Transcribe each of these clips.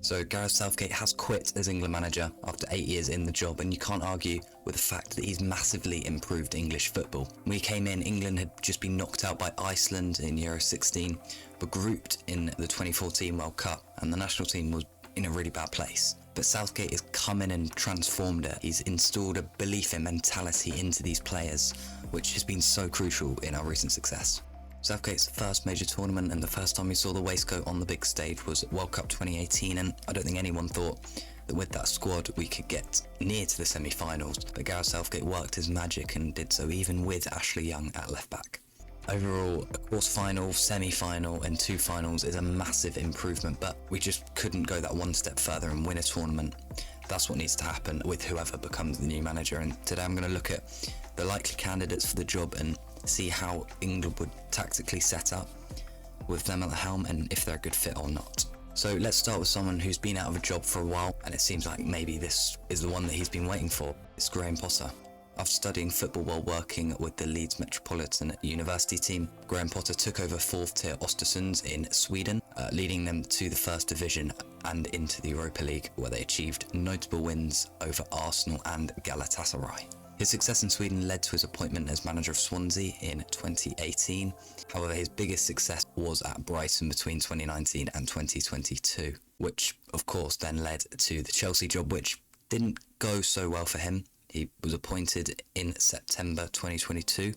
So Gareth Southgate has quit as England manager after 8 years in the job, and you can't argue with the fact that he's massively improved English football. When he came in, England had just been knocked out by Iceland in Euro 16, but grouped in the 2014 World Cup, and the national team was in a really bad place. But Southgate has come in and transformed it. He's installed a belief in mentality into these players, which has been so crucial in our recent success. Southgate's first major tournament and the first time we saw the waistcoat on the big stage was World Cup 2018, and I don't think anyone thought that with that squad we could get near to the semi-finals, but Gareth Southgate worked his magic and did so even with Ashley Young at left back. Overall, a quarter-final, semi-final and 2 finals is a massive improvement, but we just couldn't go that one step further and win a tournament. That's what needs to happen with whoever becomes the new manager, and today I'm going to look at the likely candidates for the job and see how England would tactically set up with them at the helm and if they're a good fit or not. So let's start with someone who's been out of a job for a while, and it seems like maybe this is the one that he's been waiting for. It's Graham Potter. After studying football while working with the Leeds Metropolitan University team, Graham Potter took over 4th tier Östersunds in Sweden, leading them to the first division and into the Europa League, where they achieved notable wins over Arsenal and Galatasaray. His success in Sweden led to his appointment as manager of Swansea in 2018. However, his biggest success was at Brighton between 2019 and 2022, which of course then led to the Chelsea job, which didn't go so well for him. He was appointed in September 2022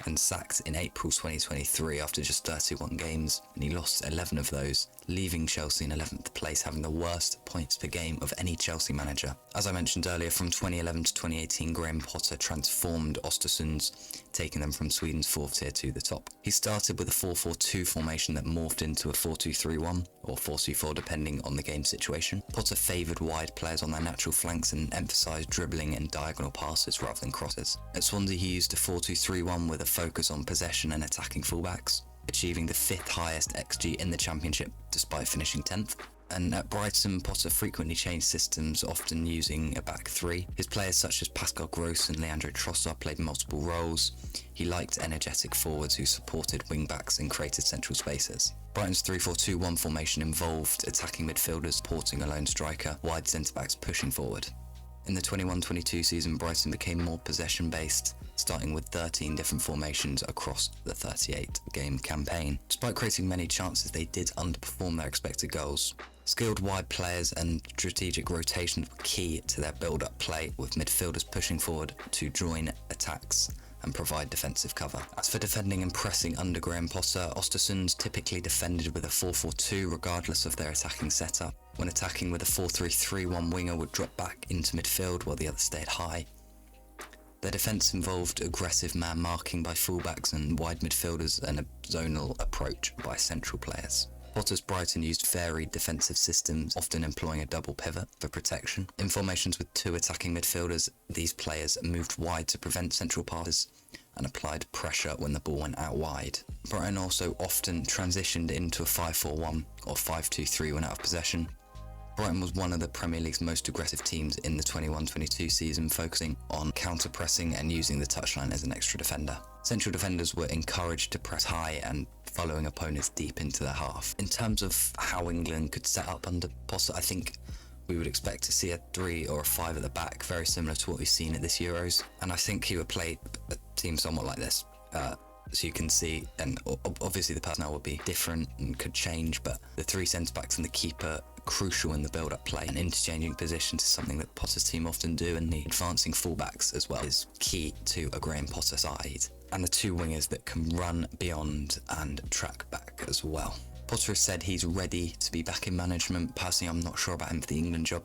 and sacked in April 2023 after just 31 games, and he lost 11 of those, leaving Chelsea in 11th place, having the worst points per game of any Chelsea manager. As I mentioned earlier, from 2011 to 2018, Graham Potter transformed Östersunds, taking them from Sweden's 4th tier to the top. He started with a 4-4-2 formation that morphed into a 4-2-3-1 or 4-2-4 depending on the game situation. Potter favoured wide players on their natural flanks and emphasised dribbling and diagonal passes rather than crosses. At Swansea, he used a 4-2-3-1 with a focus on possession and attacking fullbacks, achieving the 5th highest XG in the championship despite finishing 10th. And at Brighton, Potter frequently changed systems, often using a back 3. His players such as Pascal Gross and Leandro Trossard played multiple roles. He liked energetic forwards who supported wing-backs and created central spaces. Brighton's 3-4-2-1 formation involved attacking midfielders supporting a lone striker, wide centre-backs pushing forward. In the 21-22 season, Brighton became more possession-based, starting with 13 different formations across the 38-game campaign. Despite creating many chances, they did underperform their expected goals. Skilled wide players and strategic rotations were key to their build-up play, with midfielders pushing forward to join attacks and provide defensive cover. As for defending and pressing under Graham Potter, Östersunds typically defended with a 4-4-2 regardless of their attacking setup. When attacking with a 4-3-3, one winger would drop back into midfield while the other stayed high. Their defence involved aggressive man marking by fullbacks and wide midfielders and a zonal approach by central players. Potter's Brighton used varied defensive systems, often employing a double pivot for protection. In formations with 2 attacking midfielders, these players moved wide to prevent central passes and applied pressure when the ball went out wide. Brighton also often transitioned into a 5-4-1 or 5-2-3 when out of possession. Brighton was one of the Premier League's most aggressive teams in the 21-22 season, focusing on counter-pressing and using the touchline as an extra defender. Central defenders were encouraged to press high and following opponents deep into their half. In terms of how England could set up under Potter, I think we would expect to see a 3 or a 5 at the back, very similar to what we've seen at this Euros. And I think he would play a team somewhat like this. So you can see, and obviously the personnel would be different and could change, but the 3 centre-backs and the keeper crucial in the build-up play, and interchanging positions is something that Potter's team often do, and the advancing fullbacks as well is key to a Graham Potter side, and the 2 wingers that can run beyond and track back as well. Potter has said he's ready to be back in management. Personally, I'm not sure about him for the England job,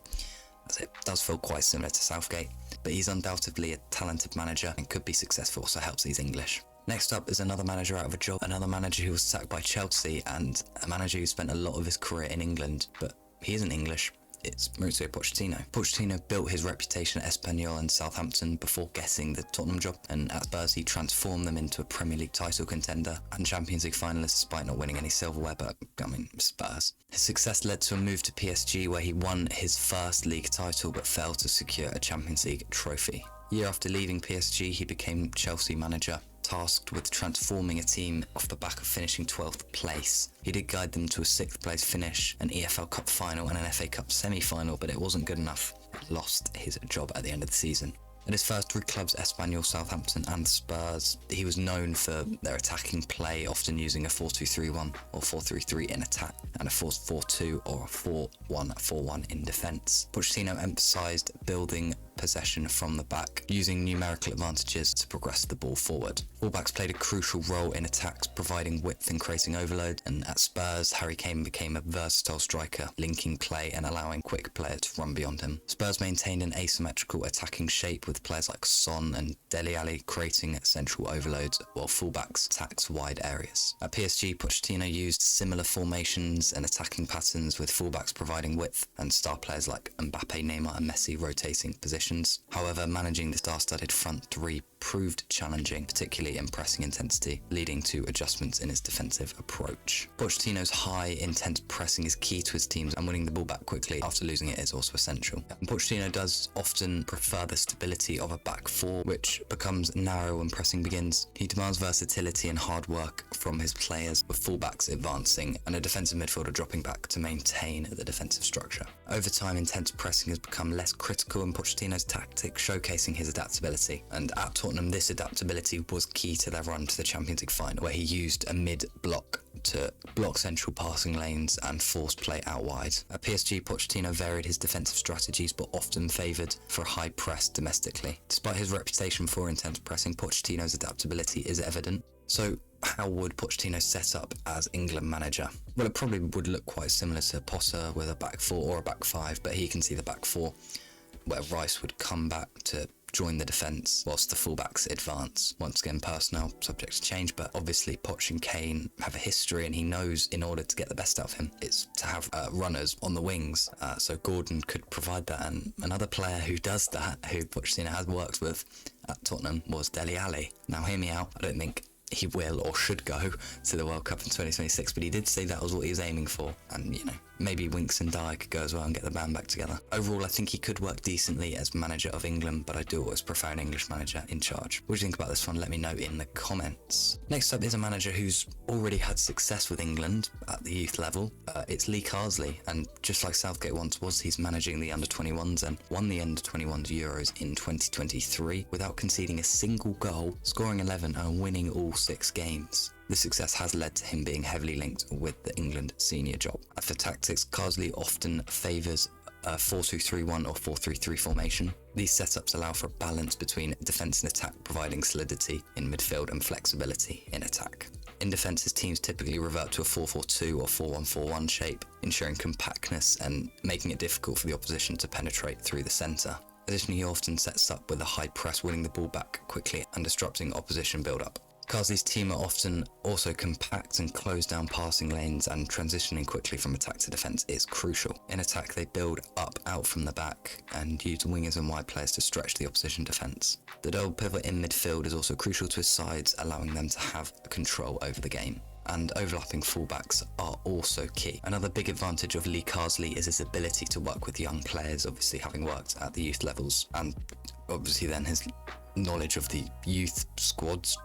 as it does feel quite similar to Southgate, but he's undoubtedly a talented manager and could be successful, so helps he's English. Next up is another manager out of a job, another manager who was sacked by Chelsea, and a manager who spent a lot of his career in England, but he isn't English. It's Mauricio Pochettino. Pochettino built his reputation at Espanyol and Southampton before getting the Tottenham job, and at Spurs he transformed them into a Premier League title contender and Champions League finalists despite not winning any silverware, but Spurs. His success led to a move to PSG where he won his first league title but failed to secure a Champions League trophy. A year after leaving PSG, he became Chelsea manager, tasked with transforming a team off the back of finishing 12th place. He did guide them to a 6th place finish, an EFL Cup final and an FA Cup semi-final, but it wasn't good enough. He lost his job at the end of the season. At his first three clubs, Espanyol, Southampton and Spurs, he was known for their attacking play, often using a 4-2-3-1 or 4-3-3 in attack and a 4-4-2 or a 4-1-4-1 in defence. Pochettino emphasised building possession from the back, using numerical advantages to progress the ball forward. Fullbacks played a crucial role in attacks, providing width and creating overload, and at Spurs, Harry Kane became a versatile striker, linking play and allowing quick players to run beyond him. Spurs maintained an asymmetrical attacking shape with players like Son and Dele Alli creating central overloads, while fullbacks attacked wide areas. At PSG, Pochettino used similar formations and attacking patterns, with fullbacks providing width and star players like Mbappe, Neymar and Messi rotating positions. However, managing the star-studded front three proved challenging, particularly in pressing intensity, leading to adjustments in his defensive approach. Pochettino's high, intense pressing is key to his teams, and winning the ball back quickly after losing it is also essential. And Pochettino does often prefer the stability of a back four, which becomes narrow when pressing begins. He demands versatility and hard work from his players, with fullbacks advancing and a defensive midfielder dropping back to maintain the defensive structure. Over time, intense pressing has become less critical in Pochettino's tactics, showcasing his adaptability, and at Tottenham this adaptability was key to their run to the Champions League final, where he used a mid-block to block central passing lanes and force play out wide. At PSG, Pochettino varied his defensive strategies but often favoured for a high press domestically. Despite his reputation for intense pressing, Pochettino's adaptability is evident. So how would Pochettino set up as England manager? Well, it probably would look quite similar to Potter with a back four or a back five, but he can see the back four where Rice would come back to join the defence whilst the fullbacks advance. Once again, personnel subject to change, but obviously Poch and Kane have a history, and he knows in order to get the best out of him, it's to have runners on the wings. So Gordon could provide that, and another player who does that, who Pochettino has worked with at Tottenham, was Dele Alli. Now hear me out, I don't think he will or should go to the World Cup in 2026, but he did say that was what he was aiming for, and you know, maybe Winks and Dye could go as well and get the band back together. Overall, I think he could work decently as manager of England, but I do always prefer an English manager in charge. What do you think about this one? Let me know in the comments. Next up is a manager who's already had success with England at the youth level. It's Lee Carsley, and just like Southgate once was, he's managing the under-21s and won the under-21s Euros in 2023 without conceding a single goal, scoring 11 and winning all 6 games. This success has led to him being heavily linked with the England senior job. As for tactics, Carsley often favours a 4-2-3-1 or 4-3-3 formation. These setups allow for a balance between defence and attack, providing solidity in midfield and flexibility in attack. In defence, his teams typically revert to a 4-4-2 or 4-1-4-1 shape, ensuring compactness and making it difficult for the opposition to penetrate through the centre. Additionally, he often sets up with a high press, winning the ball back quickly and disrupting opposition build-up. Carsley's team are often also compact and close down passing lanes, and transitioning quickly from attack to defence is crucial. In attack, they build up out from the back and use wingers and wide players to stretch the opposition defence. The double pivot in midfield is also crucial to his sides, allowing them to have control over the game. And overlapping fullbacks are also key. Another big advantage of Lee Carsley is his ability to work with young players, obviously having worked at the youth levels, and obviously then his knowledge of the youth squads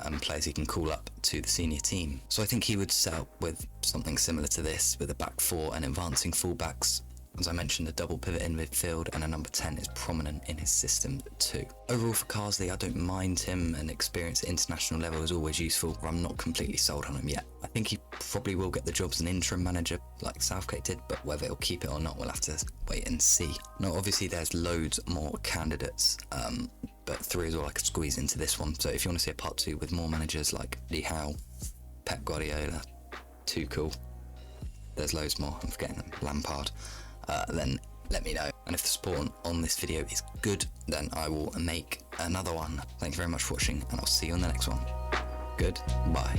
and players he can call up to the senior team. So I think he would set up with something similar to this, with a back four and advancing fullbacks. As I mentioned, a double pivot in midfield and a number 10 is prominent in his system too. Overall for Carsley, I don't mind him, and experience at international level is always useful, but I'm not completely sold on him yet. I think he probably will get the job as an interim manager like Southgate did, but whether he'll keep it or not, we'll have to wait and see. Now obviously there's loads more candidates, but 3 is all I could squeeze into this one. So if you want to see a part 2 with more managers like Lee Howe, Pep Guardiola, Tuchel, there's loads more, I'm forgetting them, Lampard, then let me know. And if the support on this video is good, then I will make another one. Thank you very much for watching, and I'll see you on the next one. Goodbye.